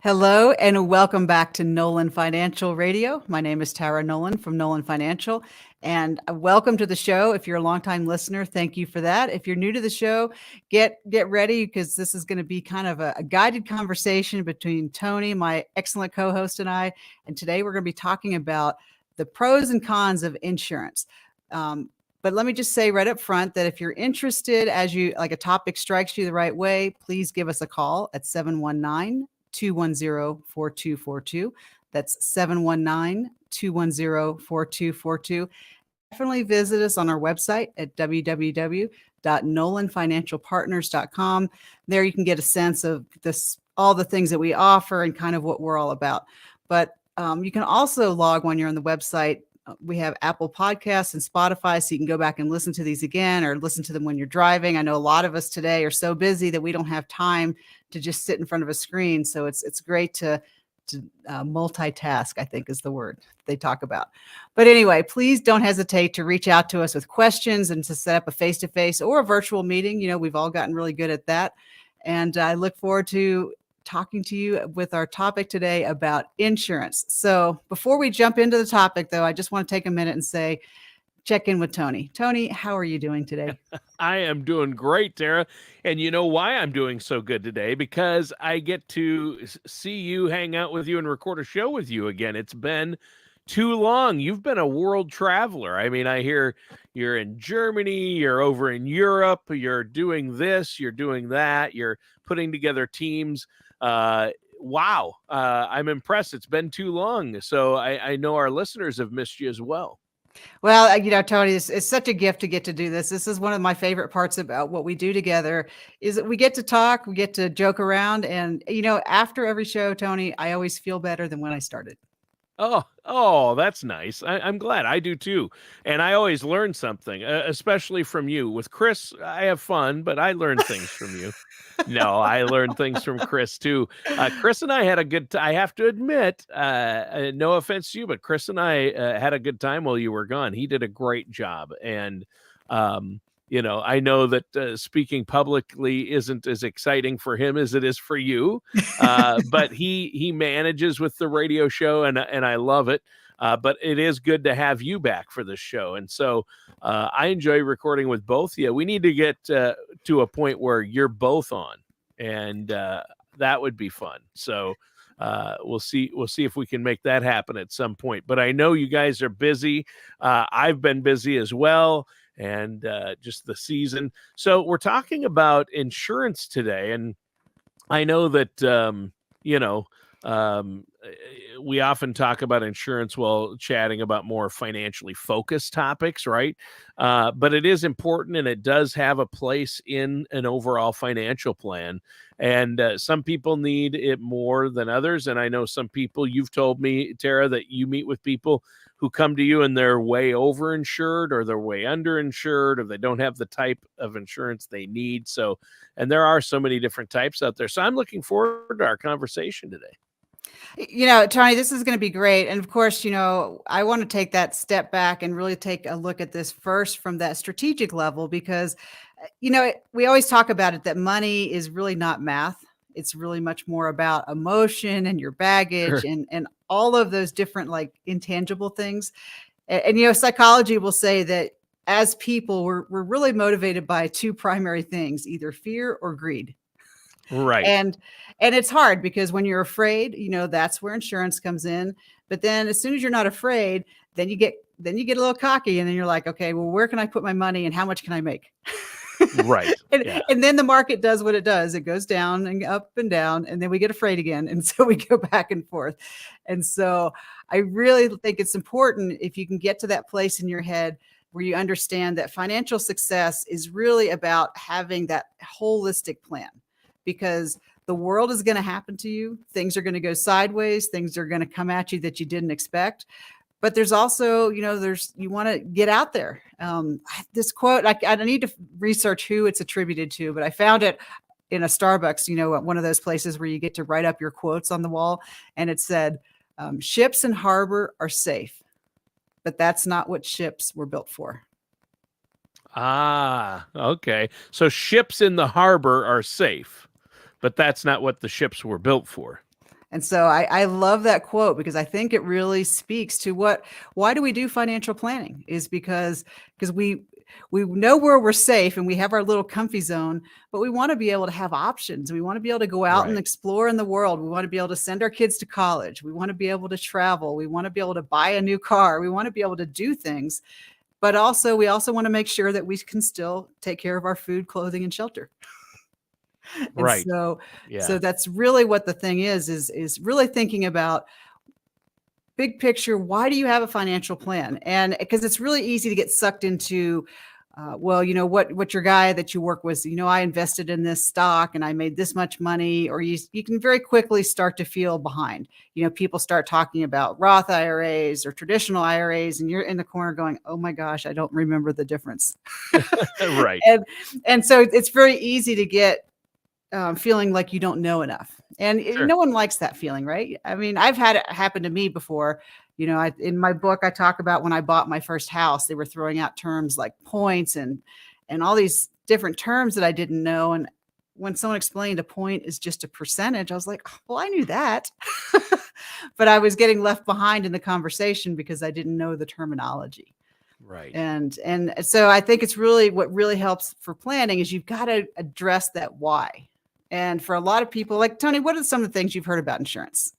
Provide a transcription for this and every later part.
Hello and welcome back to Nolan Financial Radio. My name is Tara Nolan from Nolan Financial, and welcome to the show. If you're a longtime listener, thank you for that. If you're new to the show, get ready because this is going to be kind of a guided conversation between Tony, my excellent co-host, and I. And today we're going to be talking about the pros and cons of insurance. But let me just say right up front that if you're interested, as you like a topic strikes you the right way, please give us a call at 719-210-4242. That's 719-210-4242. Definitely visit us on our website at www.nolanfinancialpartners.com. There you can get a sense of this, all the things that we offer and kind of what we're all about. But you can also log when you're on the website. We have Apple Podcasts and Spotify, so you can go back and listen to these again or listen to them when you're driving. I know a lot of us today are so busy that we don't have time to just sit in front of a screen. So it's great to multitask, I think is the word they talk about. But anyway, please don't hesitate to reach out to us with questions and to set up a face-to-face or a virtual meeting. You know, we've all gotten really good at that. And I look forward to talking to you with our topic today about insurance. So before we jump into the topic, though, I just want to take a minute and say, check in with Tony. Tony, how are you doing today? I am doing great, Tara. And you know why I'm doing so good today? Because I get to see you, hang out with you, and record a show with you again. It's been too long. You've been a world traveler. I mean, I hear you're in Germany, you're over in Europe, you're doing this, you're doing that, you're putting together teams. Wow. I'm impressed. It's been too long. So I know our listeners have missed you as well. Well, you know, Tony, it's such a gift to get to do this. This is one of my favorite parts about what we do together is that we get to talk, we get to joke around. And, you know, after every show, Tony, I always feel better than when I started. Oh, that's nice. I'm glad. I do too. And I always learn something, especially from you. With Chris, I have fun, but I learn things from you. No, I learned things from Chris too. Chris and I had a good I have to admit, no offense to you, but Chris and I had a good time while you were gone. He did a great job. And, you know, I know that speaking publicly isn't as exciting for him as it is for you, but he manages with the radio show, and I love it. But it is good to have you back for this show. And so I enjoy recording with both of you. We need to get to a point where you're both on, and that would be fun. So we'll see if we can make that happen at some point. But I know you guys are busy. I've been busy as well, and just the season. So we're talking about insurance today. And I know that, you know, we often talk about insurance while chatting about more financially focused topics, right? But it is important, and it does have a place in an overall financial plan. And some people need it more than others. And I know some people, you've told me, Tara, that you meet with people who come to you and they're way overinsured or they're way underinsured or they don't have the type of insurance they need. So, and there are so many different types out there. So I'm looking forward to our conversation today. You know, Tony, this is going to be great. And of course, you know, I want to take that step back and really take a look at this first from that strategic level, because, you know, we always talk about it, that money is really not math. It's really much more about emotion and your baggage Sure. and all of those different like intangible things. And you know, psychology will say that as people, we're really motivated by two primary things, either fear or greed. Right. And it's hard because when you're afraid, you know, that's where insurance comes in. But then as soon as you're not afraid, then you get a little cocky, and then you're like, okay, well, where can I put my money and how much can I make? Right. and, Yeah. and then the market does what it does. It goes down and up and down, and then we get afraid again. And so we go back and forth. And so I really think it's important if you can get to that place in your head where you understand that financial success is really about having that holistic plan, because the world is going to happen to you. Things are going to go sideways. Things are going to come at you that you didn't expect. But there's also, you know, you want to get out there. This quote, I need to research who it's attributed to, but I found it in a Starbucks, you know, one of those places where you get to write up your quotes on the wall. And it said, ships in harbor are safe, but that's not what ships were built for. Ah, okay. So ships in the harbor are safe, but that's not what the ships were built for. And so I love that quote because I think it really speaks to why do we do financial planning is because we know where we're safe and we have our little comfy zone, but we want to be able to have options. We want to be able to go out and Right. explore in the world. We want to be able to send our kids to college. We want to be able to travel. We want to be able to buy a new car. We want to be able to do things, but also we also want to make sure that we can still take care of our food, clothing, and shelter. And Right. so Yeah. that's really what the thing is really thinking about big picture. Why do you have a financial plan? And because it's really easy to get sucked into, well, you know, what your guy that you work with, you know, I invested in this stock and I made this much money, or you can very quickly start to feel behind. You know, people start talking about Roth IRAs or traditional IRAs, and you're in the corner going, oh my gosh, I don't remember the difference. Right. And so it's very easy to get feeling like you don't know enough. And Sure. no one likes that feeling, right? I mean, I've had it happen to me before. You know, in my book, I talk about when I bought my first house, they were throwing out terms like points and all these different terms that I didn't know. And when someone explained a point is just a percentage, I was like, oh, well, I knew that. But I was getting left behind in the conversation because I didn't know the terminology. Right. And so I think it's really what really helps for planning is you've got to address that why. And for a lot of people, like Tony, what are some of the things you've heard about insurance?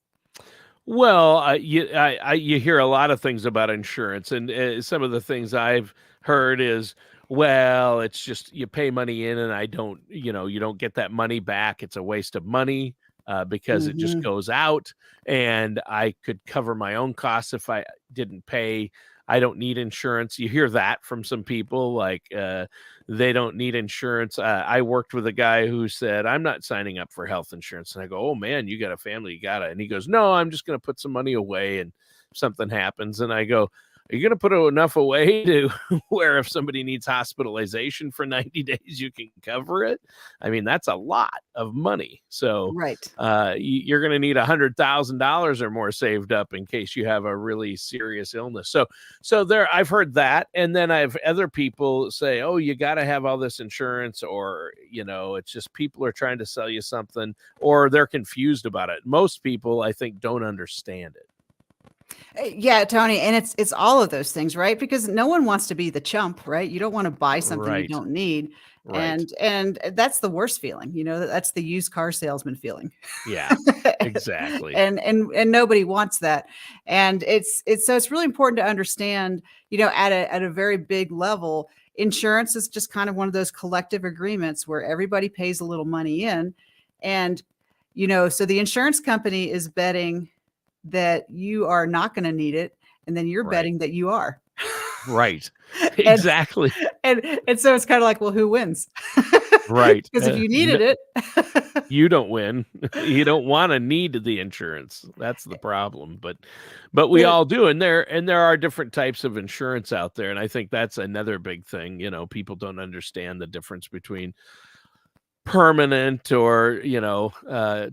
Well, you hear a lot of things about insurance, and some of the things I've heard is, well, it's just you pay money in, and you don't get that money back. It's a waste of money because it just Mhm. goes out, and I could cover my own costs if I didn't pay. I don't need insurance. You hear that from some people, like they don't need insurance. I worked with a guy who said, I'm not signing up for health insurance. And I go, oh man, you got a family, you got it. And he goes, no, I'm just going to put some money away and something happens. And I go, are you going to put enough away to where if somebody needs hospitalization for 90 days, you can cover it? I mean, that's a lot of money. So Right. you're going to need $100,000 or more saved up in case you have a really serious illness. So there, I've heard that. And then I've other people say, oh, you got to have all this insurance, or, it's just people are trying to sell you something, or they're confused about it. Most people, I think, don't understand it. Yeah, Tony, and it's all of those things, right? Because no one wants to be the chump, right? You don't want to buy something you Right. don't need. Right. And that's the worst feeling. You know, that's the used car salesman feeling. Yeah, exactly. And nobody wants that. And it's really important to understand, you know, at a very big level, insurance is just kind of one of those collective agreements where everybody pays a little money in. And, you know, so the insurance company is betting that you are not going to need it, and then you're Right. betting that you are. Right. And Exactly. and so it's kind of like, well, who wins? Right. Because if you needed it, You don't win. You don't want to need the insurance. That's the problem. But we Yeah. all do. And there are different types of insurance out there. And I think that's another big thing. People don't understand the difference between permanent or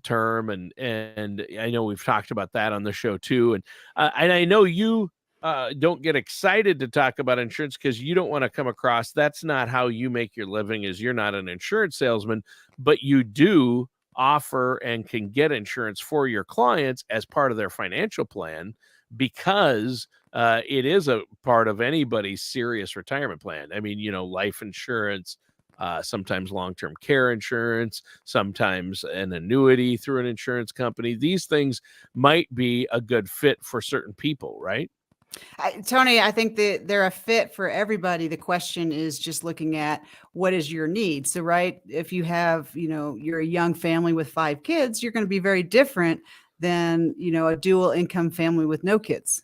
term, and I know we've talked about that on the show too. And I know you don't get excited to talk about insurance because you don't want to come across, that's not how you make your living, is you're not an insurance salesman, but you do offer and can get insurance for your clients as part of their financial plan, because it is a part of anybody's serious retirement plan. I mean, life insurance, sometimes long-term care insurance, sometimes an annuity through an insurance company. These things might be a good fit for certain people, right? Tony, I think that they're a fit for everybody. The question is just looking at what is your need. So, right, if you have, you know, you're a young family with 5 kids, you're going to be very different than, you know, a dual income family with no kids.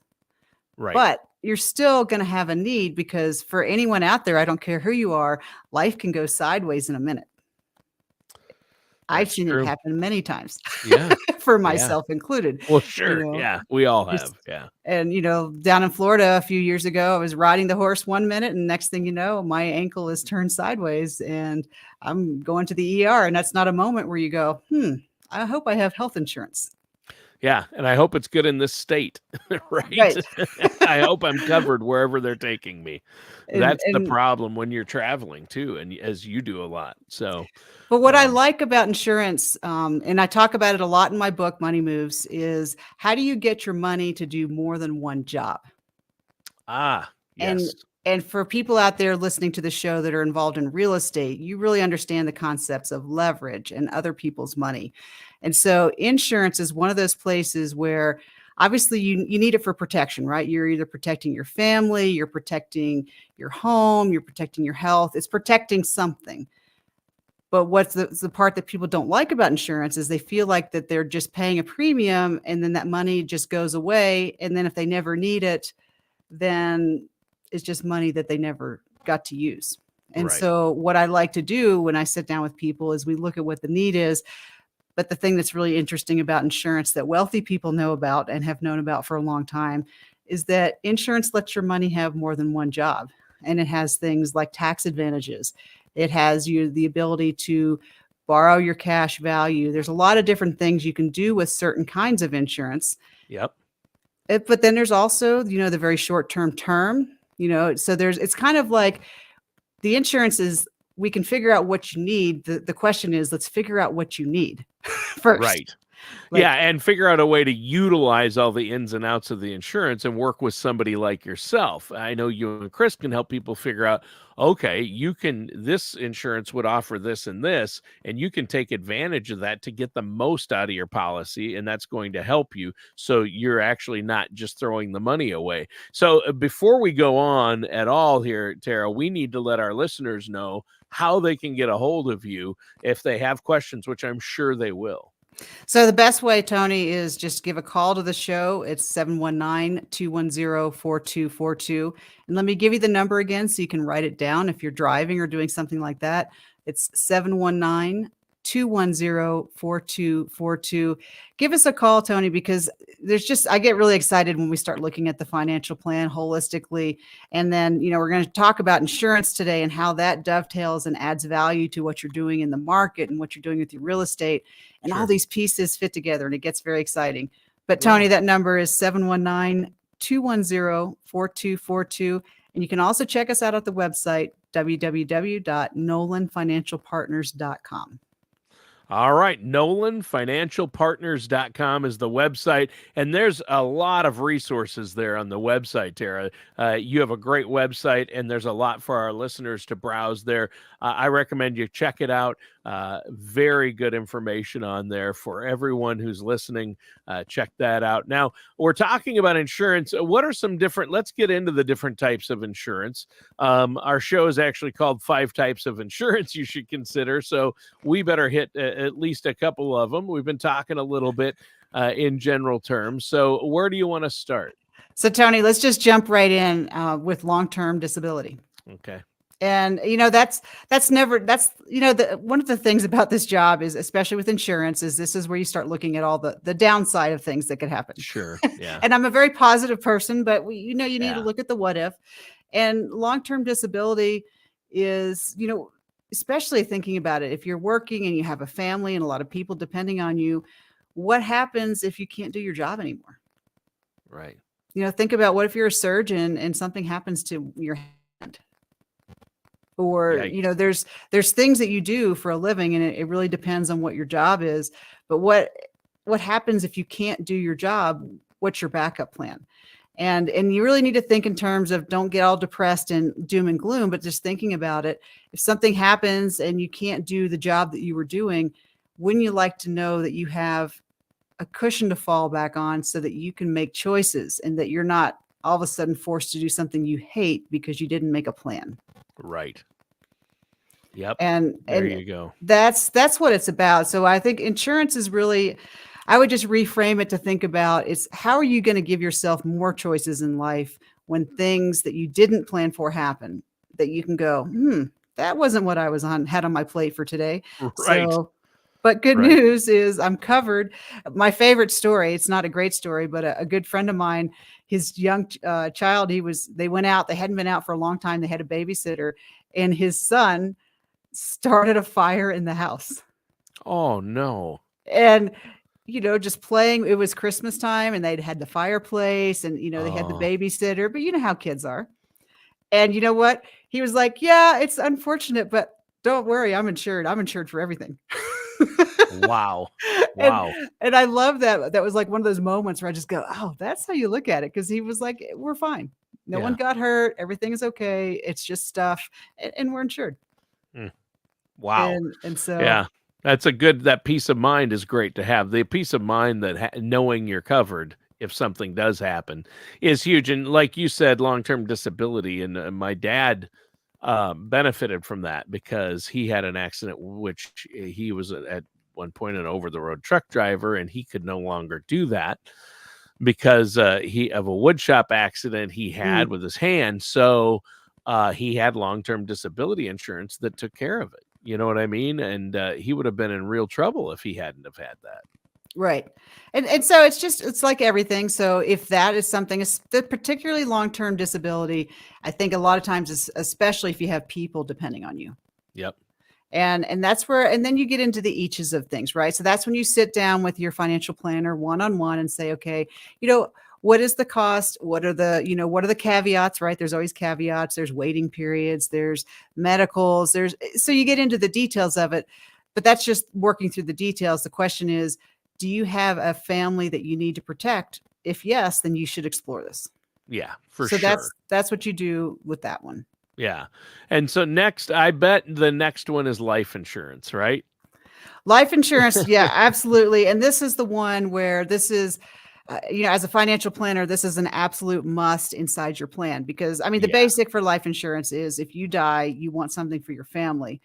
Right. But you're still going to have a need, because for anyone out there, I don't care who you are, life can go sideways in a minute. I've That's seen true. it happen many times. Yeah. For Yeah. myself included. Well, sure. know, Yeah. We all Just- have. Yeah. And, you know, down in Florida a few years ago, I was riding the horse one minute, and next thing you know, my ankle is turned sideways and I'm going to the ER. And that's not a moment where you go, I hope I have health insurance. Yeah, and I hope it's good in this state, right? Right. I hope I'm covered wherever they're taking me. And That's the and problem when you're traveling too, and as you do a lot. So, but what I um, like about insurance, and I talk about it a lot in my book, Money Moves, is how do you get your money to do more than one job? And yes, and for people out there listening to the show that are involved in real estate, you really understand the concepts of leverage and other people's money. And so insurance is one of those places where obviously you need it for protection, right? You're either protecting your family, you're protecting your home, you're protecting your health. It's protecting something. But what's the part that people don't like about insurance is they feel like that they're just paying a premium and then that money just goes away. And then if they never need it, then it's just money that they never got to use. And right, so what I like to do when I sit down with people is we look at what the need is. But the thing that's really interesting about insurance that wealthy people know about and have known about for a long time is that insurance lets your money have more than one job. And it has things like tax advantages. It has you the ability to borrow your cash value. There's a lot of different things you can do with certain kinds of insurance. yep, But then there's also, the very short term, so it's kind of like the insurance is we can figure out what you need. The question is, let's figure out what you need first. right. Like, Yeah, and figure out a way to utilize all the ins and outs of the insurance and work with somebody like yourself. I know you and Chris can help people figure out, okay, this insurance would offer this and you can take advantage of that to get the most out of your policy, and that's going to help you. So you're actually not just throwing the money away. So before we go on at all here, Tara, we need to let our listeners know how they can get a hold of you if they have questions, which I'm sure they will. so the best way, Tony, is just give a call to the show. It's 719-210-4242. And let me give you the number again so you can write it down if you're driving or doing something like that. It's 719-210-4242. Give us a call, Tony, because I get really excited when we start looking at the financial plan holistically. And then, we're going to talk about insurance today and how that dovetails and adds value to what you're doing in the market and what you're doing with your real estate. And all Sure. these pieces fit together and it gets very exciting. But Tony, Yeah. that number is 719-210-4242. And you can also check us out at the website, www.nolanfinancialpartners.com. All right. NolanFinancialPartners.com is the website. And there's a lot of resources there on the website, Tara. You have a great website, and there's a lot for our listeners to browse there. I recommend you check it out. Very good information on there for everyone who's listening. Check that out. Now, we're talking about insurance. What are some let's get into the different types of insurance. Our show is actually called 5 Types of Insurance You Should Consider. So we better hit at least a couple of them. We've been talking a little bit in general terms. So where do you want to start? So Tony, let's just jump right in with long-term disability. Okay. And that's one of the things about this job is, especially with insurance, is this is where you start looking at all the downside of things that could happen. Sure. Yeah. And I'm a very positive person, but you need Yeah. to look at the what if. And long-term disability is, especially thinking about it, if you're working and you have a family and a lot of people depending on you, what happens if you can't do your job anymore? Right. Think about what if you're a surgeon and something happens to your hand? Or, Yikes. there's things that you do for a living, and it really depends on what your job is. But what happens if you can't do your job? What's your backup plan? And you really need to think in terms of, don't get all depressed and doom and gloom, but just thinking about it. If something happens and you can't do the job that you were doing, wouldn't you like to know that you have a cushion to fall back on so that you can make choices and that you're not all of a sudden forced to do something you hate because you didn't make a plan? Right. Yep. And There you go. that's what it's about. So I think insurance is really, I would just reframe it to think about, it's how are you going to give yourself more choices in life when things that you didn't plan for happen, that you can go, that wasn't what I had on my plate for today. Right. So, but good Right. news is I'm covered. My favorite story, it's not a great story, but a good friend of mine, his young child, they went out, they hadn't been out for a long time. They had a babysitter, and his son started a fire in the house. Oh, no. And just playing. It was Christmas time and they'd had the fireplace and, they had the Oh, babysitter, but you know how kids are. And you know what? He was like, yeah, it's unfortunate, but don't worry. I'm insured. I'm insured for everything. wow. and Wow. and I love that. That was like one of those moments where I just go, oh, that's how you look at it. Cause he was like, we're fine. No one Yeah. got hurt. Everything is okay. It's just stuff. And we're insured. Mm. Wow. And so, Yeah. That peace of mind is great to have. The peace of mind that knowing you're covered if something does happen is huge. And like you said, long-term disability. And my dad benefited from that because he had an accident, which he was at one point an over-the-road truck driver, and he could no longer do that because he of a wood shop accident he had mm, with his hand. So he had long-term disability insurance that took care of it. You know what I mean? And he would have been in real trouble if he hadn't have had that. right. And so it's like everything. So if that is something, particularly long-term disability, I think a lot of times, especially if you have people depending on you. Yep. And that's where, and then you get into the eaches of things, right? So that's when you sit down with your financial planner one-on-one and say, okay, what is the cost? What are the caveats, right? There's always caveats. There's waiting periods. There's medicals. So you get into the details of it, but that's just working through the details. The question is, do you have a family that you need to protect? If yes, then you should explore this. Yeah, for So sure. that's what you do with that one. Yeah. And so next, I bet the next one is life insurance, right? Life insurance, yeah, absolutely. And this is the one where this is, as a financial planner, this is an absolute must inside your plan because, I mean, the Yeah. basic for life insurance is if you die, you want something for your family.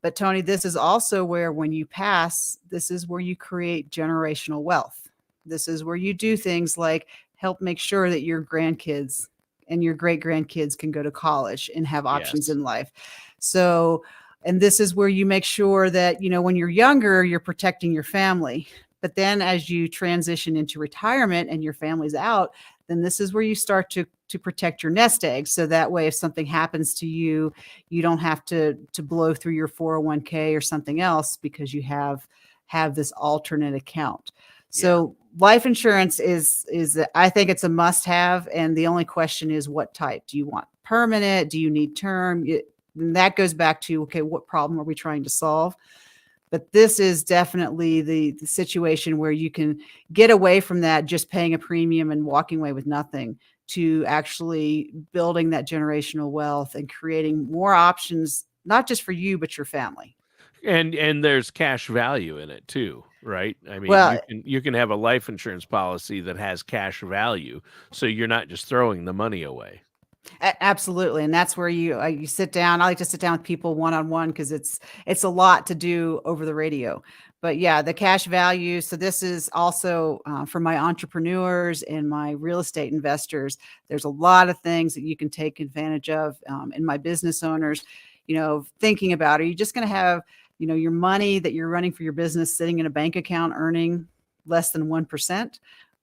But Tony, this is also where when you pass, this is where you create generational wealth. This is where you do things like help make sure that your grandkids and your great grandkids can go to college and have options Yes. in life. So, and this is where you make sure that, when you're younger, you're protecting your family. But then as you transition into retirement and your family's out, then this is where you start to protect your nest egg. So that way, if something happens to you, you don't have to blow through your 401k or something else because you have this alternate account. So life insurance is I think it's a must have. And the only question is what type? Do you want permanent? Do you need term? And that goes back to, okay, what problem are we trying to solve? But this is definitely the situation where you can get away from that, just paying a premium and walking away with nothing, to actually building that generational wealth and creating more options, not just for you, but your family. And there's cash value in it too, right? I mean, Well, you can have a life insurance policy that has cash value, so you're not just throwing the money away. Absolutely. And that's where you sit down. I like to sit down with people one-on-one because it's a lot to do over the radio. But yeah, the cash value. So this is also for my entrepreneurs and my real estate investors. There's a lot of things that you can take advantage of. And my business owners, thinking about, are you just going to have, your money that you're running for your business sitting in a bank account earning less than 1%?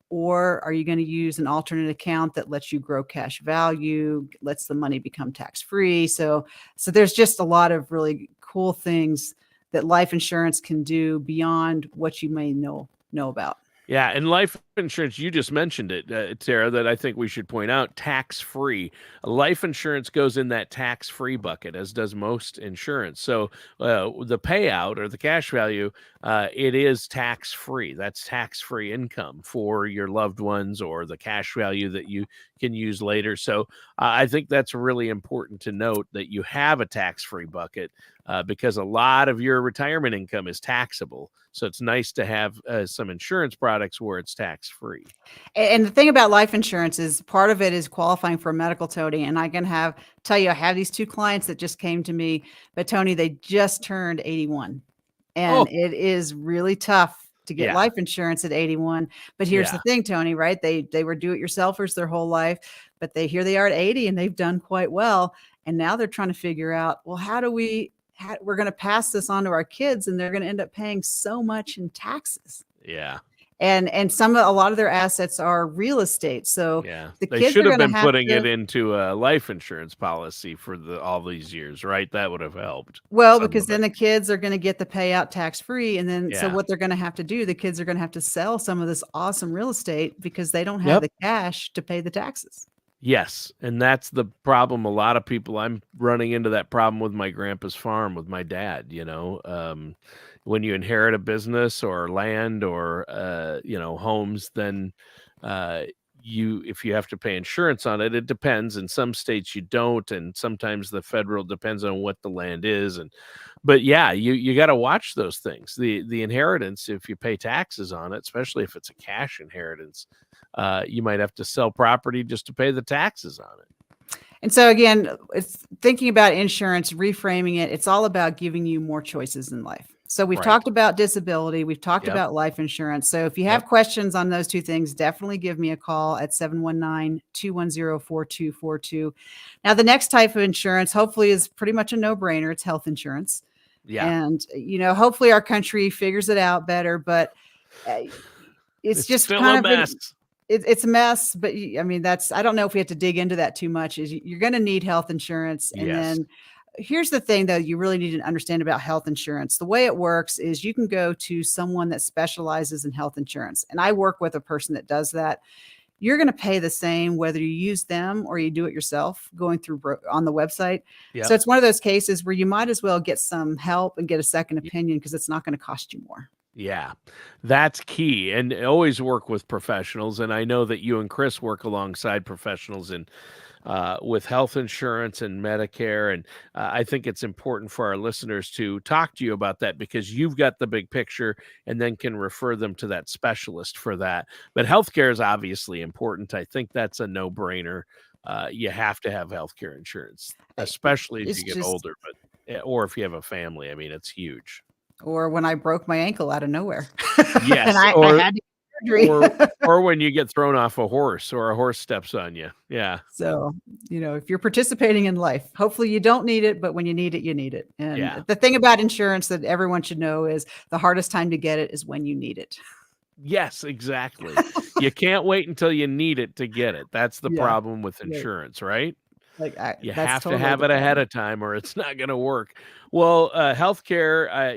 Or are you going to use an alternate account that lets you grow cash value, lets the money become tax-free? So there's just a lot of really cool things that life insurance can do beyond what you may know about. Yeah, and life insurance, you just mentioned it, Tara, that I think we should point out, tax-free. Life insurance goes in that tax-free bucket, as does most insurance. So the payout or the cash value, it is tax-free. That's tax-free income for your loved ones or the cash value that you can use later. So I think that's really important to note that you have a tax-free bucket because a lot of your retirement income is taxable. So it's nice to have some insurance products where it's tax-free. And the thing about life insurance is part of it is qualifying for a medical, Tony. And I can tell you, I have these two clients that just came to me, but Tony, they just turned 81. And it is really tough to get life insurance at 81. But here's the thing, Tony, right? They were do-it-yourselfers their whole life, but here they are at 80 and they've done quite well. And now they're trying to figure out, well, we're going to pass this on to our kids and they're going to end up paying so much in taxes. Yeah. And a lot of their assets are real estate. So Yeah, the they kids should are have going to been have putting it to, into a life insurance policy for all these years, right? That would have helped well, some because of it. then the kids are going to get the payout tax free. And then, so Yeah. what they're going to have to do, the kids are going to have to sell some of this awesome real estate because they don't have Yep. the cash to pay the taxes. Yes, and that's the problem. A lot of people, I'm running into that problem with my grandpa's farm with my dad, when you inherit a business or land or homes, then uh if you have to pay insurance on it, it depends. In some states you don't, and sometimes the federal depends on what the land is. But yeah, you got to watch those things. The inheritance, if you pay taxes on it, especially if it's a cash inheritance, you might have to sell property just to pay the taxes on it. And so again, it's thinking about insurance, reframing it. It's all about giving you more choices in life. So we've Right. talked about disability. We've talked Yep. about life insurance. So if you have Yep. questions on those two things, definitely give me a call at 719-210-4242. Now, the next type of insurance hopefully is pretty much a no-brainer. It's health insurance. Yeah. And, hopefully our country figures it out better, but it's just still kind a of mess. it's a mess, but I mean, I don't know if we have to dig into that too much. Is you're going to need health insurance. And Yes. then here's the thing though, you really need to understand about health insurance. The way it works is you can go to someone that specializes in health insurance. And I work with a person that does that. You're going to pay the same whether you use them or you do it yourself going through on the website. Yep. So it's one of those cases where you might as well get some help and get a second opinion because it's not going to cost you more. Yeah, that's key. And always work with professionals. And I know that you and Chris work alongside professionals with health insurance and Medicare. And I think it's important for our listeners to talk to you about that because you've got the big picture and then can refer them to that specialist for that. But healthcare is obviously important. I think that's a no-brainer. You have to have healthcare insurance, especially as you get older, or if you have a family. I mean, it's huge. Or when I broke my ankle out of nowhere. Yes, and I had to get surgery. or when you get thrown off a horse or a horse steps on you. Yeah. So, if you're participating in life, hopefully you don't need it, but when you need it, you need it. And the thing about insurance that everyone should know is the hardest time to get it is when you need it. Yes, exactly. You can't wait until you need it to get it. That's the problem with insurance, right? You have to have it ahead of time or it's not going to work. Well, healthcare, I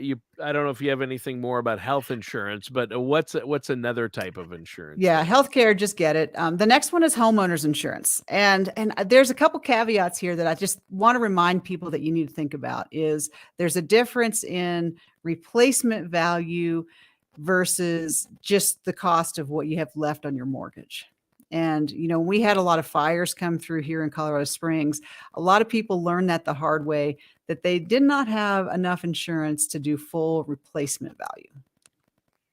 don't know if you have anything more about health insurance, but what's another type of insurance? Yeah, healthcare, just get it. The next one is homeowners insurance. And there's a couple caveats here that I just want to remind people that you need to think about is there's a difference in replacement value versus just the cost of what you have left on your mortgage. And, we had a lot of fires come through here in Colorado Springs. A lot of people learned that the hard way, that they did not have enough insurance to do full replacement value.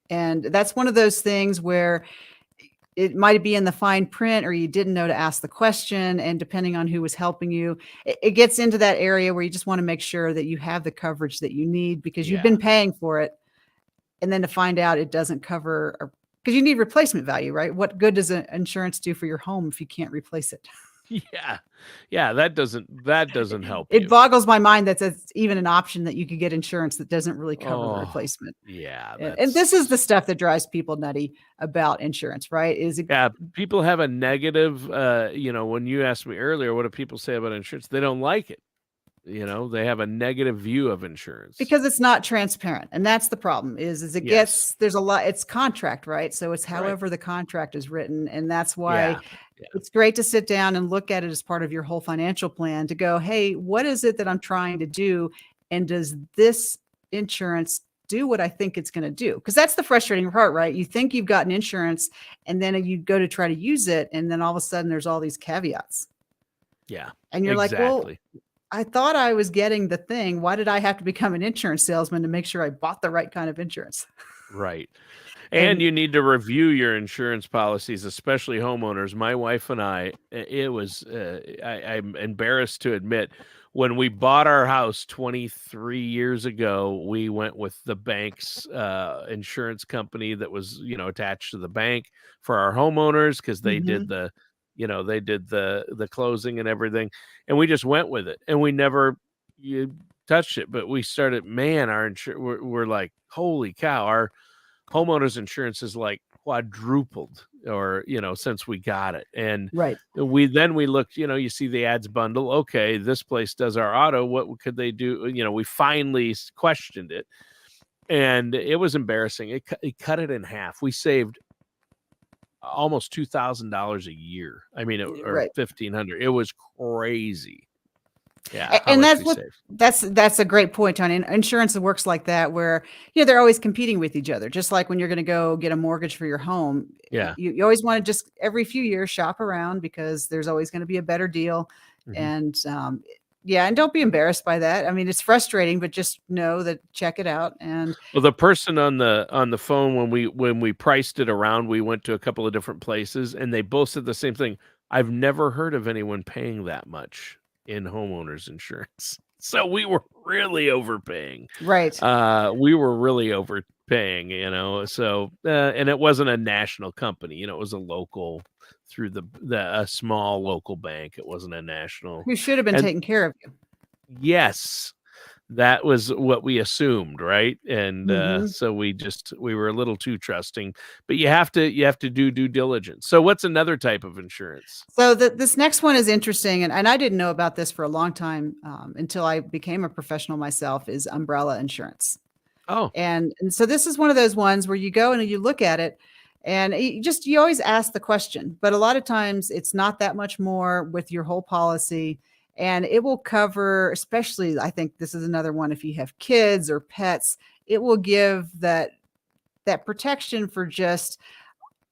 And that's one of those things where it might be in the fine print or you didn't know to ask the question. And depending on who was helping you, it gets into that area where you just want to make sure that you have the coverage that you need because you've been paying for it. And then to find out it doesn't cover because you need replacement value, right? What good does insurance do for your home if you can't replace it? Yeah, that doesn't help. It boggles my mind that that's even an option that you could get insurance that doesn't really cover the replacement. Yeah, and this is the stuff that drives people nutty about insurance, right? People have a negative. When you asked me earlier, what do people say about insurance? They don't like it. They have a negative view of insurance because it's not transparent. And that's the problem is it gets, there's a lot, it's contract, right? So it's however the contract is written. And that's why it's great to sit down and look at it as part of your whole financial plan to go, hey, what is it that I'm trying to do? And does this insurance do what I think it's going to do? Because that's the frustrating part, right? You think you've gotten insurance and then you go to try to use it. And then all of a sudden there's all these caveats. Yeah. And you're like, well, I thought I was getting the thing. Why did I have to become an insurance salesman to make sure I bought the right kind of insurance? Right. And you need to review your insurance policies, especially homeowners. My wife and I'm embarrassed to admit, when we bought our house 23 years ago, we went with the bank's insurance company that was, attached to the bank for our homeowners because they did the closing and everything, and we just went with it and we never touched it. But we started, our insurance, we're like, holy cow, our homeowners insurance is like quadrupled, or since we got it. And Right. we looked, you see the ads bundle. Okay, this place does our auto. What could they do? We finally questioned it, and it was embarrassing. It cut it in half. We saved almost $2,000 a year. I mean, or Right. $1,500. It was crazy. Yeah, And much that's we saved. that's a great point, Tony. Insurance works like that, where they're always competing with each other. Just like when you're going to go get a mortgage for your home, Yeah. you always want to just every few years shop around, because there's always going to be a better deal. Mhm. And and don't be embarrassed by that. I mean, it's frustrating, but just know that, check it out. And Well, the person on the phone, when we priced it around, we went to a couple of different places, and they both said the same thing. I've never heard of anyone paying that much in homeowners insurance. So we were really overpaying. right. We were really overpaying, So and it wasn't a national company, it was a local, through a small local bank. It wasn't a national. Who should have been And taking care of you. yes, that was what we assumed, right? And Mhm. so we were a little too trusting. But you have to do due diligence. So what's another type of insurance? So this next one is interesting, and I didn't know about this for a long time, until I became a professional myself, is umbrella insurance. Oh, And so this is one of those ones where you go and you look at it, and you always ask the question, but a lot of times it's not that much more with your whole policy, and it will cover, especially, I think this is another one, if you have kids or pets, it will give that protection for just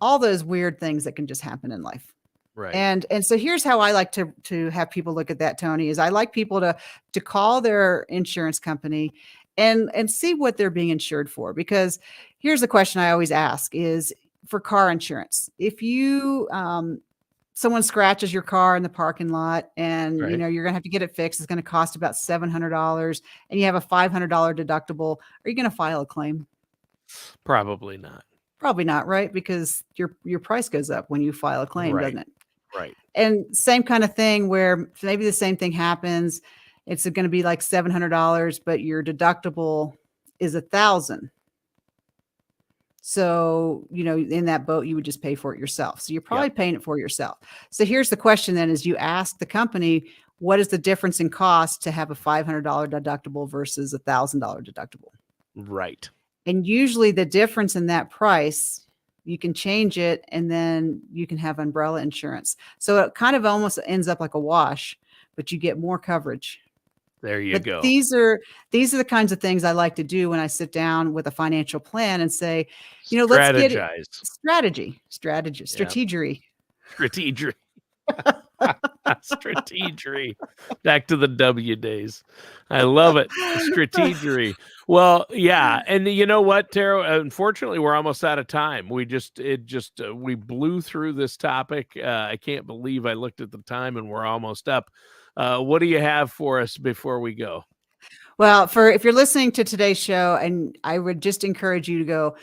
all those weird things that can just happen in life. right. And so here's how I like to have people look at that, Tony, is I like people to call their insurance company and see what they're being insured for. Because here's the question I always ask is, for car insurance, if you someone scratches your car in the parking lot, and Right. you're gonna have to get it fixed, it's going to cost about $700, and you have a $500 deductible, are you going to file a claim? Probably not. Probably not, right? Because your price goes up when you file a claim, Right. doesn't it? Right. And same kind of thing where maybe the same thing happens. It's going to be like $700, but your deductible is 1,000. So, in that boat, you would just pay for it yourself. So you're probably paying it for yourself. So here's the question then, is you ask the company, what is the difference in cost to have a $500 deductible versus a $1,000 deductible? Right. And usually the difference in that price, you can change it, and then you can have umbrella insurance. So it kind of almost ends up like a wash, but you get more coverage. There you But go. these are the kinds of things I like to do when I sit down with a financial plan and say, let's get it. Strategize. Strategy, Yeah. strategery. Strategery. Strategery. Back to the W days. I love it. Strategery. Well, yeah. And you know what, Tara? Unfortunately, we're almost out of time. We blew through this topic. I can't believe I looked at the time and we're almost up. What do you have for us before we go? Well, if you're listening to today's show, and I would just encourage you to go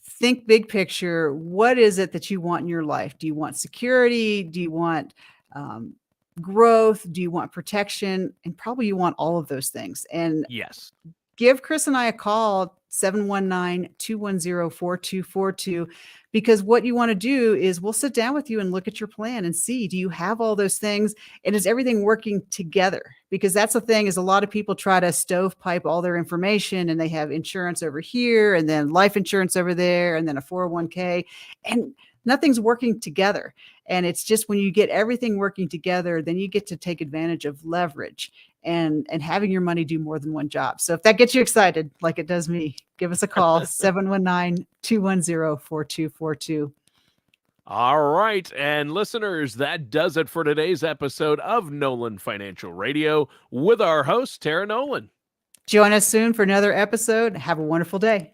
think big picture. What is it that you want in your life? Do you want security? Do you want growth? Do you want protection? And probably you want all of those things. And Yes. give Chris and I a call, 719-210-4242, because what you want to do is we'll sit down with you and look at your plan and see, do you have all those things? And is everything working together? Because that's the thing, is a lot of people try to stovepipe all their information, and they have insurance over here, and then life insurance over there, and then a 401k, and nothing's working together. And it's just when you get everything working together, then you get to take advantage of leverage and having your money do more than one job. So if that gets you excited, like it does me, give us a call, 719-210-4242. All right. And listeners, that does it for today's episode of Nolan Financial Radio with our host, Tara Nolan. Join us soon for another episode. Have a wonderful day.